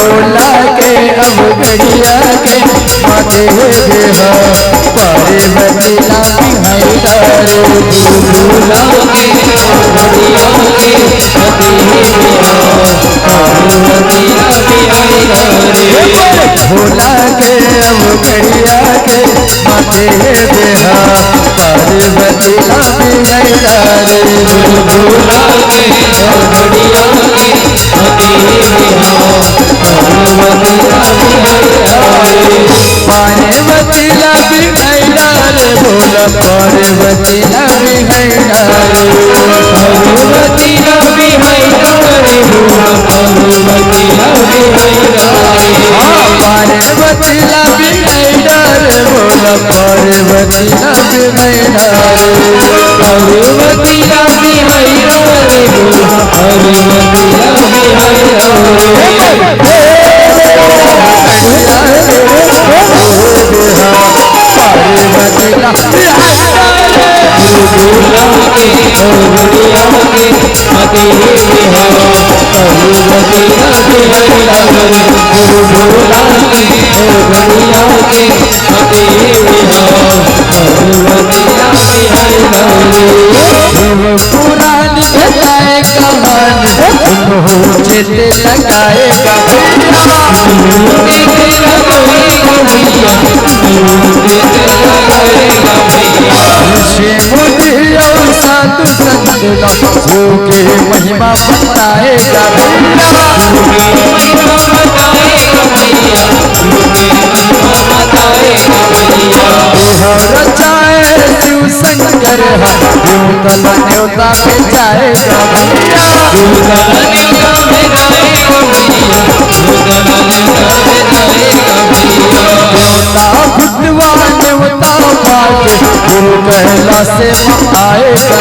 भोला के अवगढ़िया के माथे देहा पार्वती ला बिहार भोला के अवगढ़िया के माथे देहा पार्वती ला बिहार भोला के अवगढ़िया के माथे देहा पार्वती ला बिहार भोला के अवगढ़िया के माथे देहा पार्वती ला पार्वती ला बिहार भोला पार्वती ला बिहार पार्वती ला बिहार भोला पार्वती ला बिहार पार्वती ला बिहार भोला पार्वती ला बिहार पार्वती ला बिहार भोला पार्वती ला पुरानी बताए कहानी चेते लगाएगा साधु संत के महिमा बताएगा रचाए शिव शंकर न्योता न्योता पे जाएगा भुटवा न्योता पाके गुरु कहला से आएगा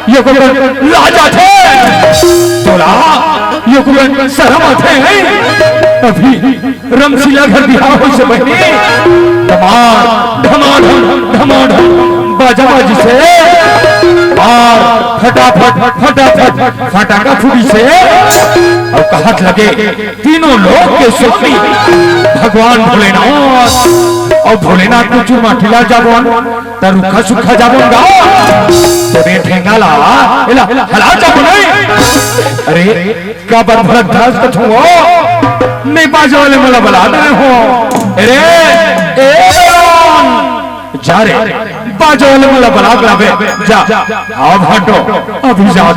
ये राजा थे तोला ये शर्म थे अभी रमशीला घर बिहार से पहले धमाधम बाजाबाजी से और फटाफट फटाका फूटी से और कहत लगे तीनों लोग के स्वामी भगवान भोलेनाथ और भोलेनाथ को चूरमा ठिला जाबन त रुखा सुखा जाबन तेरे ठेंगाला हला जाबन अरे का बार भरत दास को छुओ नहीं बाजो वाले मला बला दे हो अरे ए जा रे बाजो वाले मला बला लावे जा अब हटो अभी जा और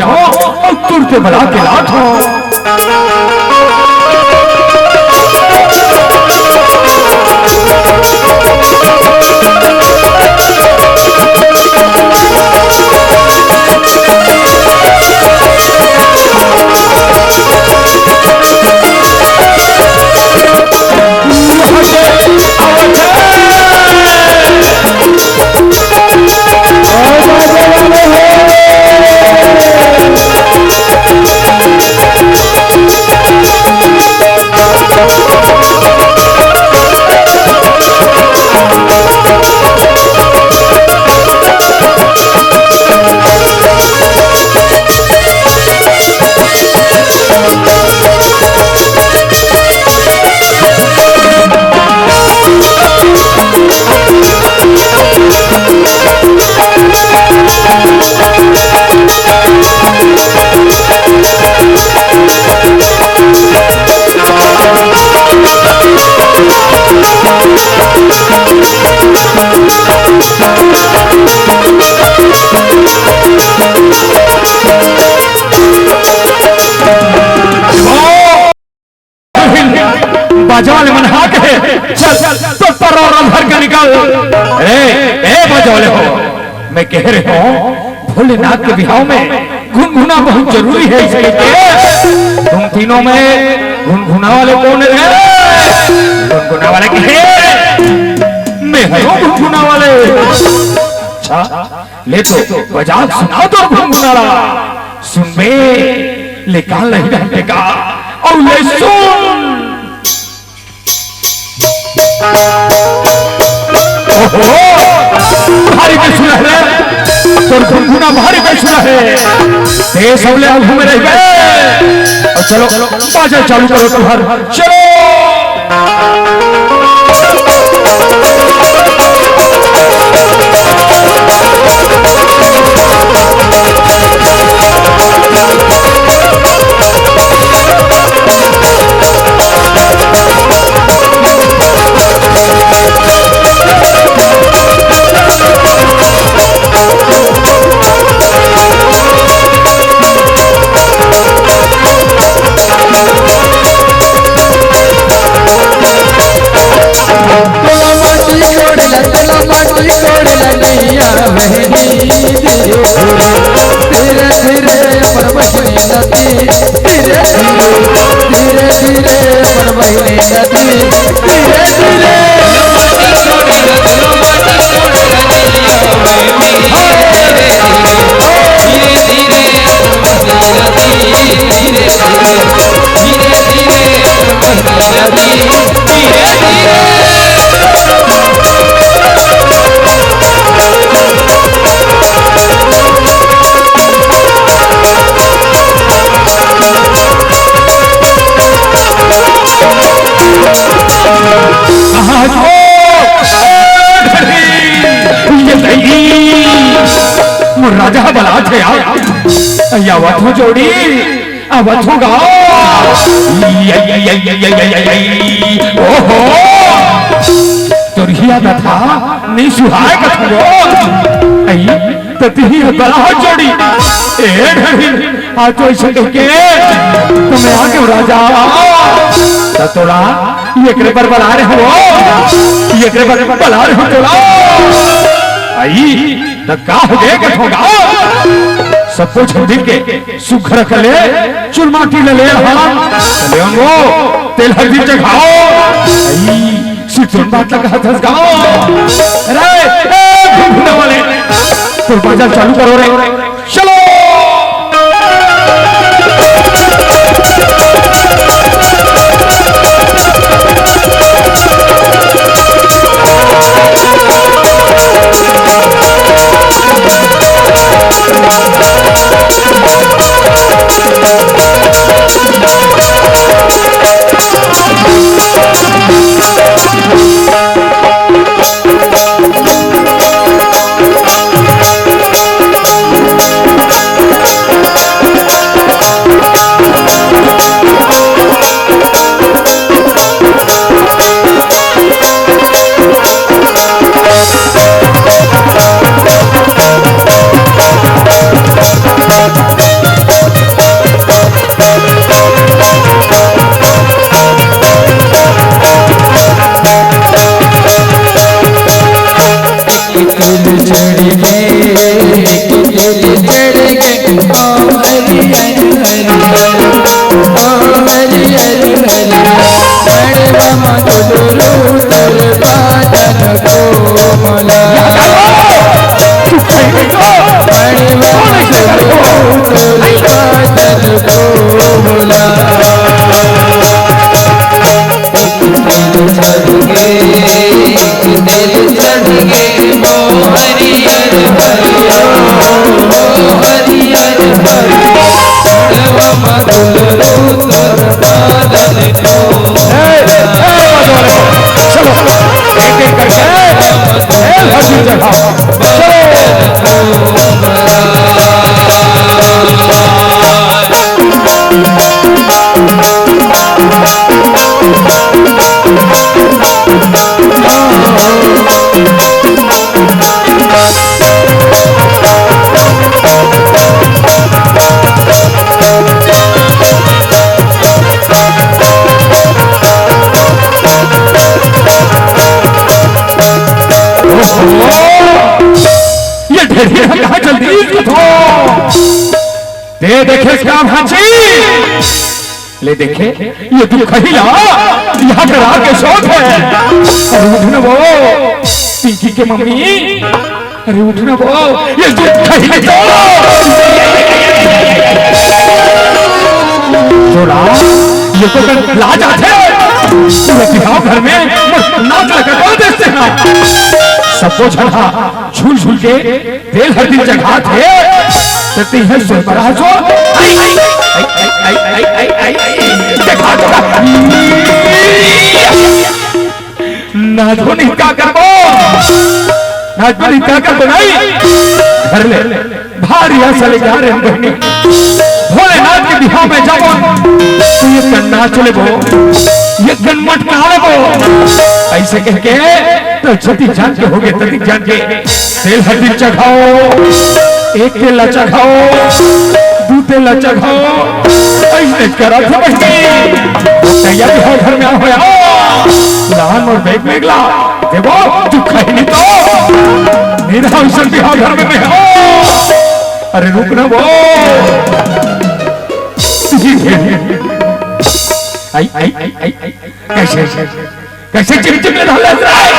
तुरते बला के लात हो बाजवाले मन हाथ है चल तो तरोरा भर के निकल ए बाजवाले हो मैं कह रही हूँ भोलेनाथ के बिहाव में गुनगुना बहुत जरूरी है इसलिए तुम तीनों में गुनगुना वाले कौन है गुनगुना वाले के मैं है गुनगुना वाले अच्छा ले तो बजाज सुनाओ तो गुनगुना सुन बे लेकिन नहीं रहते का और ले सुन। ओहो भारी पे सुना है तो गुना भारी पे सुना है देश अवले अब घूमे रह गए। और चलो बाजा चालू करो तुम्हार चलो। धीरे धीरे पर बहने नदी, धीरे धीरे पर बहने नदी, धीरे धीरे राजा बला थे यावत हो जोड़ी आवत हो गाओ। ओहो तुरहिया न था नहीं सुहाय कथो आई तती बला हो जोड़ी ए ढरी आज तो ऐसे कह के तुम्हें आके राजा तोड़ा ये करे पर बला रहे हो, ये करे पर बला रहे हो तोड़ा आई का हो गए होगा सब कुछ दिख के सुखर कले चुल माटी ले लेंगो तेल हल्दी चखाओ सिर्फ बात लगा धस गाओ। अरे घूमने वाले तो बाजार चालू करो रे चलो। दे देखे इसका भांची ले देखे ये दुख हिला यहाँ पे रात के शौक है। अरे उठना वो पिंकी के मम्मी, अरे उठना वो ये दुख हिला थोड़ा ये तो लाज आते बिहाव घर में नाच लगा कौन देखते हैं सबको छठा झूल झूल के तेल हल्दी जगह थे करती है सोई बड़ा जो देखा नाचो नहीं क्या करबो नाचो नहीं क्या करबो नहीं घर ले भारी असल जा रहे हैं बहनी भोलेनाथ के बिहाव में जाओ तो ये कन्ना चले बो ये गनमट कहा बो ऐसे कह के तो छठी जान के हो गए तभी जान के तेल हल्दी चढ़ाओ एक तेल चढ़ाओ दो तेल चढ़ाओ ऐसे करा था बहनी तैयारी हो घर में आओ लाल और बैग में ला देखो तू कहीं नहीं तो मेरा अवसर बिहाव घर में हो अरे रुक ना वो आई आई आई आई कैसे कैसे चिमचिम में ढाल रहा है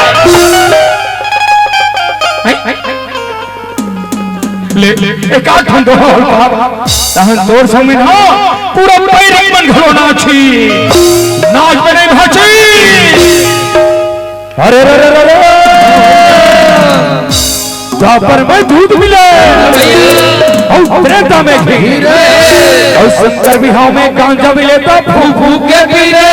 ले एक आठ दो तहन तोर संग ना पूरा पैर मन घलो नाची नाच बने भाची अरे रे रे रे द्वापर में दूध मिले और त्रेता में घी और शंकर बिहाव में गांजा मिले तो फूक फूक के पी रे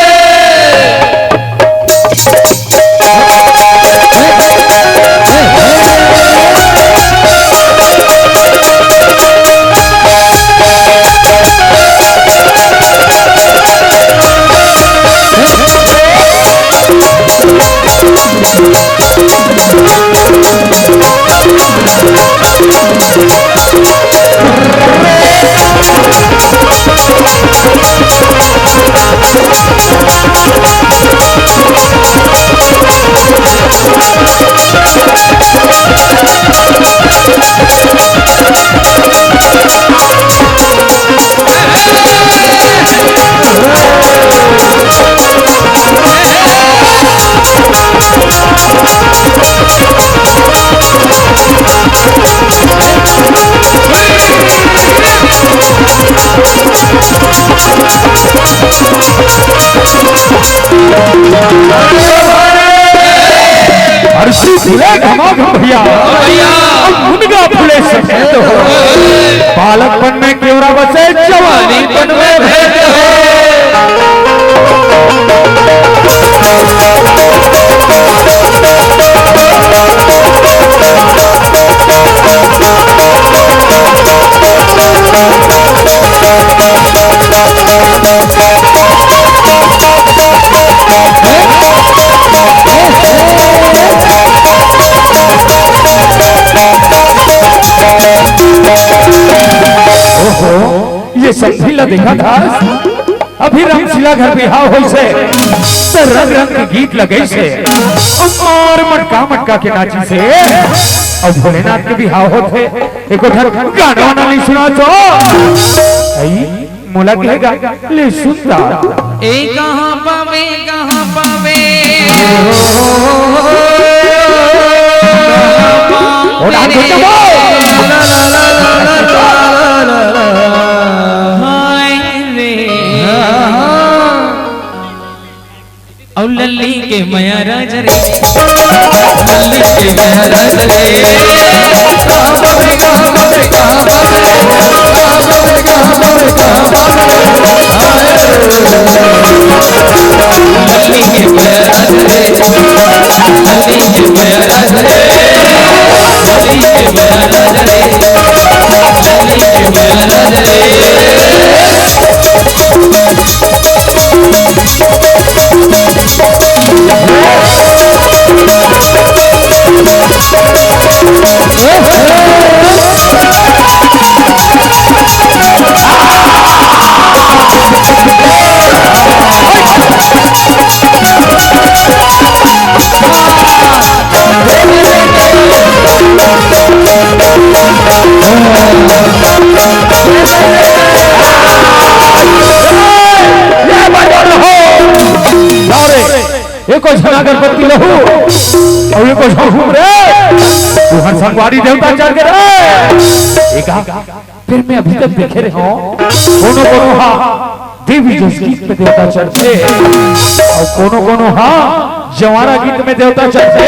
भैया मुनगा फूले सफेद हो बालकपन में क्योरा बसे जवानी पन में भेद ये संधिला देखा था अभी रामशिला घर बिहाव हो से तो रंग रंग के गीत लगे से और मटका मटका के नाची से और भोलेनाथ के बिहाव होते एक उधर गाना वाना नहीं सुना तो मोला कहेगा ले सुनता ए कहां पावे और आगे चलो और लल्ली के माया राज रे लल्ली के माया राज रे लल्ली के माया राज रे लल्ली के माया राज रे लल्ली के माया राज रे लल्ली के माया राज रे एको झना गणपति लहू और एको झूम रे तू हर संगवारी देवता चढ़ के रे एका फिर मैं अभी तक देखे रहे हो कोनो कोनो हा देवी जस गीत में देवता चढ़ते और कोनो हाँ जवारा गीत में देवता चढ़ते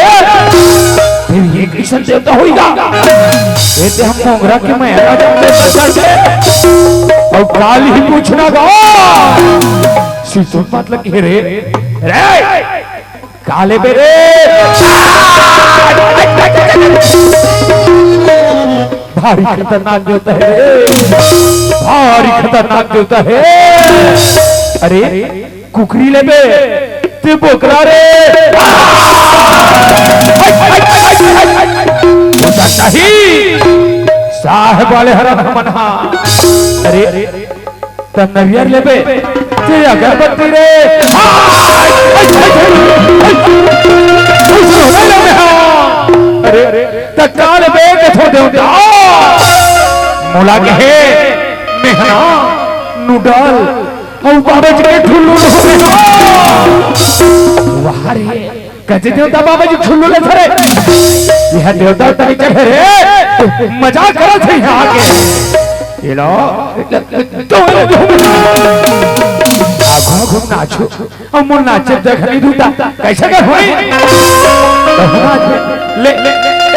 फिर ये कैसा देवता होगा? कहते हम मोगरा के मेहरा चढ़ते और काल ही पूछना गा सीतों मतलब घेरे रे काले बेरे भारी खतरनाक देवता है, भारी खतरनाक देवता है। अरे कुकरी ले बे ते बोकरा रे नहीं साहेब वाले हरन मना। अरे तन्नवियर ले बे ते अगरबत्ती रे अरे तकाल बे के थो देवता मोला के है मेहना नूडल और बाबा जी के ठुल्लू वाह रे कजे देवता बाबा जी ठुल्लू ले थरे यह देवता तनी चढ़े रे मजाक करो थे यहां के ये लो तो आघा घूम नाचो और मुन नाचे देख नहीं दूता कैसे कर होई ले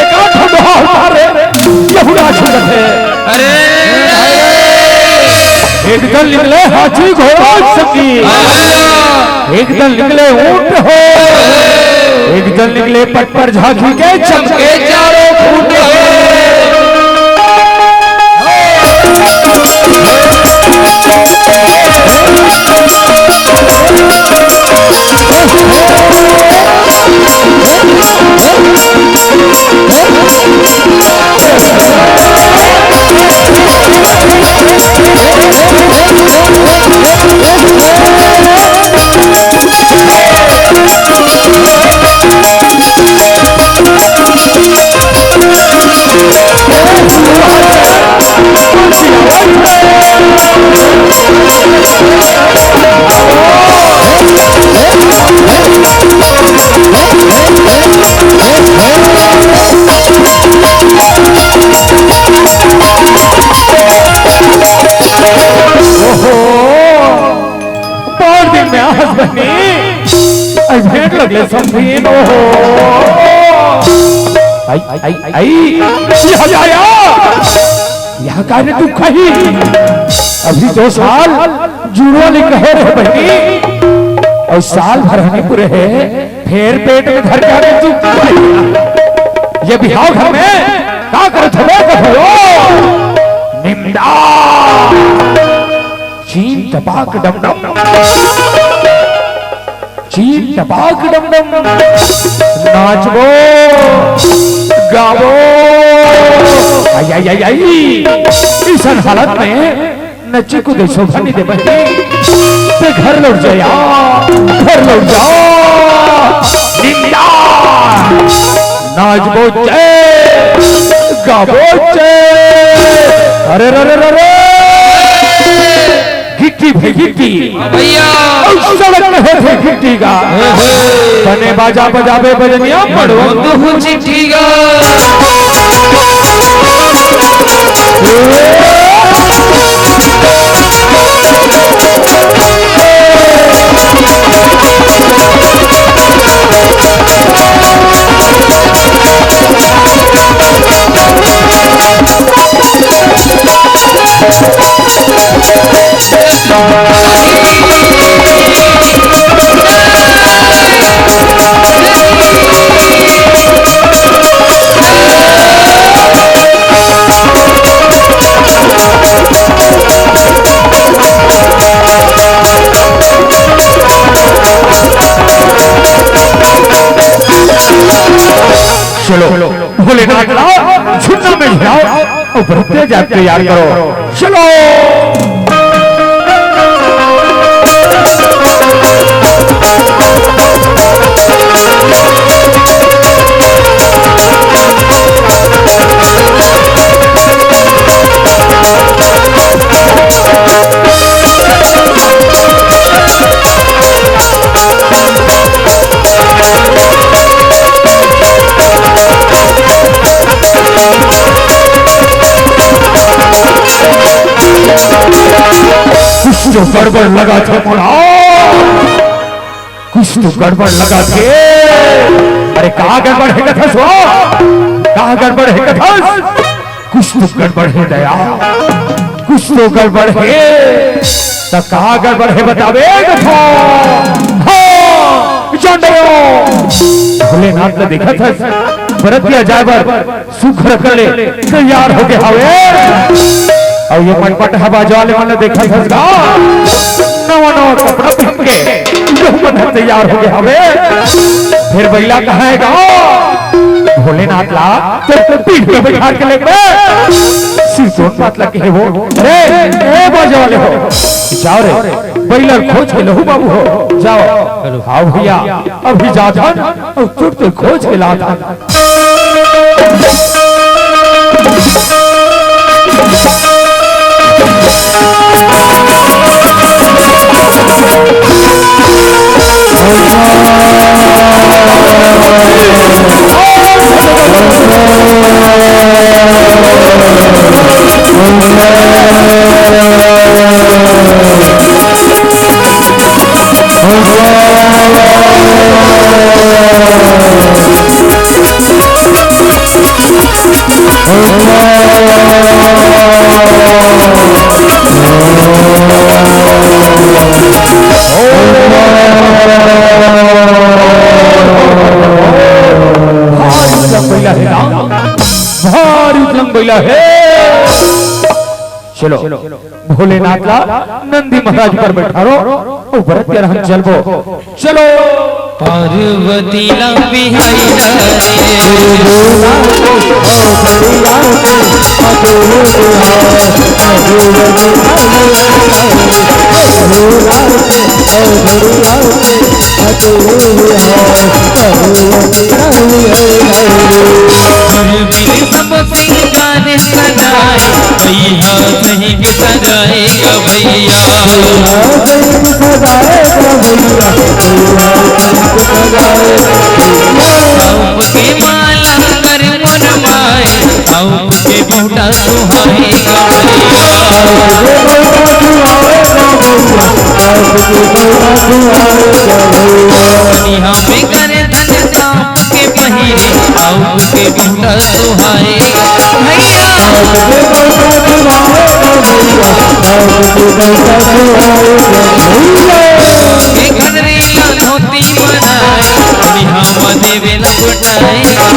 एक आठ दोहा रे ये हुआ छुट है। अरे एक दल निकले हाथी घोड़ा सकी, एक दल निकले ऊंट हो, एक दल निकले पट पर झांकी के चमके चारों फूट लगले संभीन हो आई यहाँ का तू कही अभी 2 साल जुड़वा नहीं कहे रहे बहनी और साल भर हमें पूरे है फिर पेट में धर के तू ये बिहाव घर में क्या करते हो निम्दा चीन टपाक डम डम चीन टपाक डम डम नाचबो गावो आई आई आई आई इस हालत में नच्चे को देशो भनी दे बहनी ते घर लौट जाया घर लौट जाओ निंदा नाचबो चे गावो चे अरे रे रे रे गिट्टी भाई गिट्टी भैया सड़क में है गिट्टी का तने बाजा बजाबे बजनिया पड़ो तू चिट्ठी गा चलो भोले छुट्टा में जाओ और बरते जाते तैयार करो चलो तो गड़बड़ लगा थे मोड़ा, कुछ तो गड़बड़ लगा थे। अरे कहाँ गड़बड़ है कथा सो, कहाँ गड़बड़ है कथा, कुछ तो गड़बड़ है दया, कुछ तो गड़बड़ है, तो कहाँ गड़बड़ है बतावे कथा। भोलेनाथ ने देखा था बरतिया जाबर सुखर कले तैयार हो गए हवे, और ये मटपट हवा वाले वाले देखा था नवा नवा कपड़ा पहन के जो मन तैयार हो गए हवे। फिर बैला कहाँ है गाँव भोलेनाथ ला तो पीठ पे बैठा के लेके सिर चोट बात लगे है वो। ए बाजे वाले हो जाओ रे, बैला खोज के लहू बाबू हो जाओ। आओ भैया अभी जाता और तुरंत खोज के लाता। है चलो भोलेनाथ ला नंदी महाराज पर बैठा रो भरतिया हम चलबो चलो। पार्वती लंबी गाने सजाए भैया कहीं के सजाएगा भैया के माला कर मनवाए के बूटा सुहाएगा हमें करे धन सांप के पहिरे के बूटा सुहाएगा भैया घरेला धोती बनाए हम देवे लपटाएगा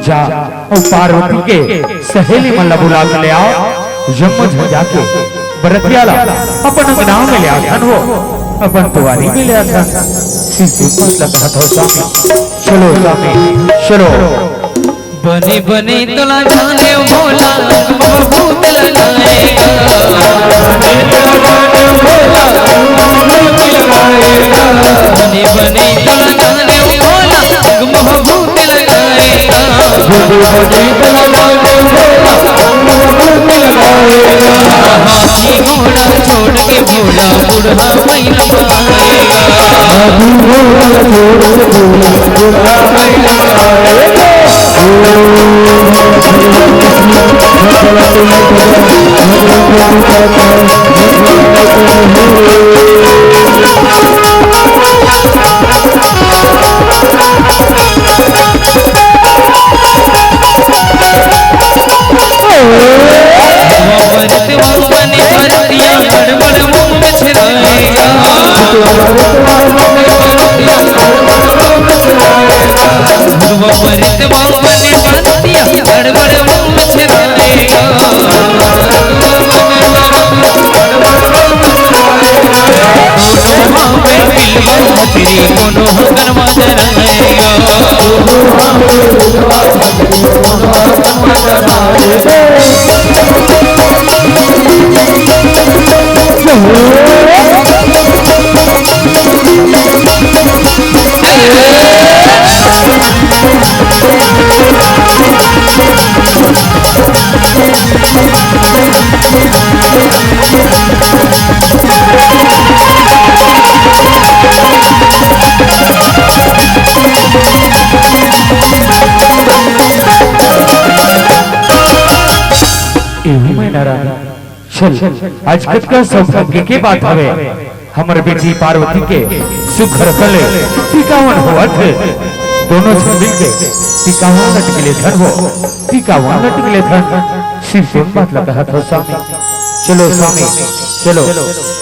जा और पार्वती के सहेली मल्ला बुला के ले आओ, यमज हो जाके बरतिया ला अपन गांव में ले आथन हो अपन तुवारी में ले आथन सीधे मतलब हाथों स्वामी चलो स्वामी चलो। बने बने तोला जाने भोला भूत लगाएगा बने बने तोला जाने भोला भूत लगाएगा हाथी घोड़ा छोड़ के भोला बुढ़ा मैना तेरी कोनो कर्म जराएगा चल आज का सौभाग्य के बात हवे हमर बेटी पार्वती के सुघर गले टिकावन हुआ थे दोनों जन मिल के टिकावन लटकले धन हो टिकावन लटकले धन सिर्फ एक बात लगा था स्वामी चलो स्वामी चलो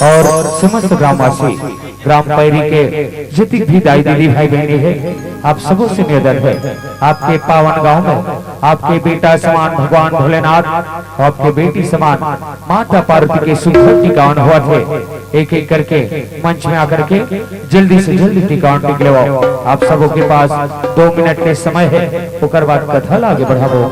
और समस्त ग्रामवासी ग्राम पैरी के जितनी भी दाई दीदी भाई बहनी है आप सबों से निवेदन है आपके पावन गांव में आपके बेटा समान भगवान भोलेनाथ और आपके बेटी समान माता पार्वती के सुंदर टिकावन हुआ थे एक एक करके मंच में आकर के जल्दी से जल्दी टिकावन टिकलवाओ आप सबों के पास 2 मिनट के समय है उसके बाद कथा आगे बढ़ाओ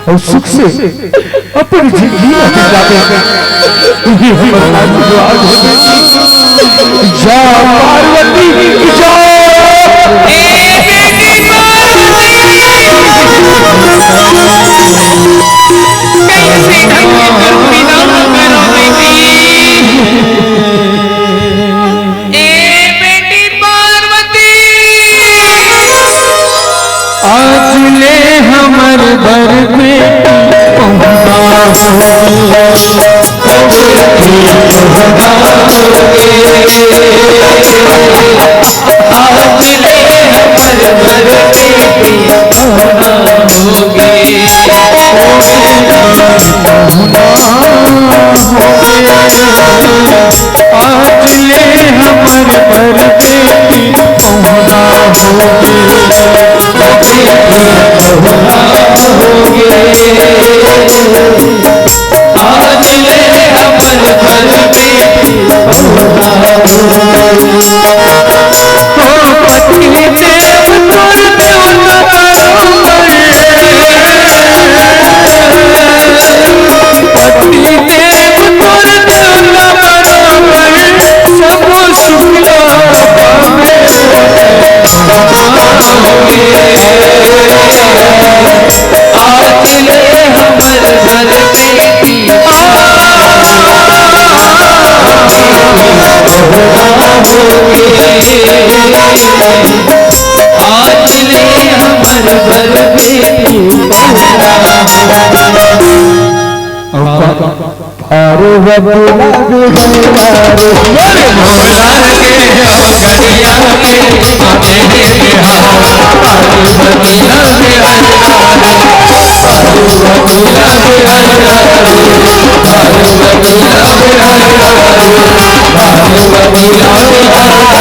और सुख से अपनी जिंदगी जा पार्वती जा आज ले हमर पर बेटी होना हो आज ले हमर घर बेटी बहुरा पति देव तोर देवता बरोबर पति देव तोर देवता बरोबर सब सुखला पावे आज ले हमर घर बेटी आज ले हमर घर बेटी अरे बबुला मोरे मोला के गड़िया के आगे बिहार अरे बबुला बिहार